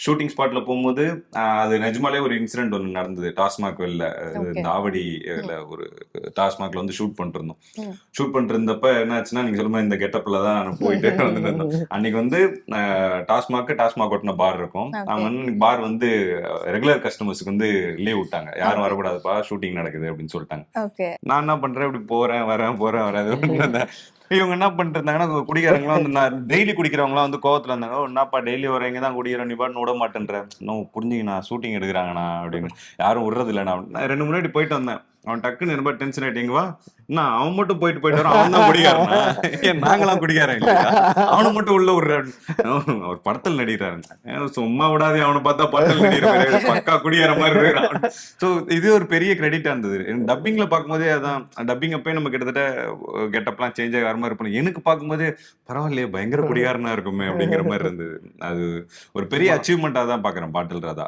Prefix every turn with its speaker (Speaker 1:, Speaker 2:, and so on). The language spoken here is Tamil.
Speaker 1: ஷூட்டிங் ஸ்பாட்ல போகும்போது அது நிஜமாலே ஒரு இன்சிடென்ட் ஒன்று நடந்தது. டாஸ்மாக் வெளில
Speaker 2: ஓகே.
Speaker 1: இந்த ஆவடியில ஒரு டாஸ்மாக்ல வந்து ஷூட் பண்ணிட்டு இருந்தோம்.
Speaker 2: ம்.
Speaker 1: ஷூட் பண்ணிட்டு இருந்தப்ப என்ன ஆச்சுன்னா, நீங்க சொல்ற மாரி இந்த கெட்டப்ல தான் போயிட்டு வந்துட்டு இருந்தோம். அன்னைக்கு வந்து டாஸ்மாக் ஒட்டின பார் இருக்கும். அவங்க
Speaker 2: ஓகே.
Speaker 1: வந்து பார் வந்து ரெகுலர் கஸ்டமர்ஸ்க்கு வந்து லீவ் விட்டாங்க. யாரும்
Speaker 2: ஓகே.
Speaker 1: வரக்கூடாதுப்பா, ஷூட்டிங் நடக்குது அப்படின்னு சொல்லிட்டாங்க.
Speaker 2: ஓகே.
Speaker 1: நான் என்ன பண்றேன், இப்படி போறேன், வரேன், போறேன், வராது. இவங்க என்ன பண்ணிட்டு இருந்தாங்கன்னா, குடிகாரங்களாம் வந்து நான் டெய்லி குடிக்கிறவங்களாம் வந்து கோவத்துல இருந்தாங்க. "ஓ, என்னப்பா டெய்லி வரீங்க தான் குடிக்கிற, நீ பாட்டுன்னு விட மாட்டேன்ற." "நோ புரிஞ்சுங்கண்ணா, ஷூட்டிங் எடுக்குறாங்கண்ணா" அப்படின்னு. "யாரும் விடுறது இல்லைண்ணா." நான் 2 முன்னாடி போயிட்டு வந்தேன். அவன் டக்குன்னு ரொம்ப டென்ஷன் ஆயிட்டு, "இங்க வா." "என்ன அவன் மட்டும் போயிட்டு வரான், அவன் தான் குடிகாரனா? ஏன் நாங்களாம் குடிகாரன் இல்லையா? அவனை மட்டும் உள்ள விடுற." அவர் படத்தில் நடிக்கிறாருங்க. சும்மா விடாதே, அவனை பார்த்தா படத்தில் நடிக்கிற மாதிரி பக்கா குடிகார மாதிரி இருக்கிறான். ஸோ இது ஒரு பெரிய கிரெடிட்டா இருந்தது. டப்பிங்ல பார்க்கும்போதே அதான், டப்பிங் அப்பயே நம்ம கிட்டத்தட்ட கெட்டப்லாம் சேஞ்ச் ஆகி வர மாதிரி இருப்போம். எனக்கு பார்க்கும்போது பரவாயில்லையே, பயங்கர குடிகாரனா இருக்குமே அப்படிங்கிற மாதிரி இருந்தது. அது ஒரு பெரிய
Speaker 3: சும்மா
Speaker 1: அச்சீவ்மெண்ட்டா தான் பார்க்குறேன் பாட்டில் ராதா.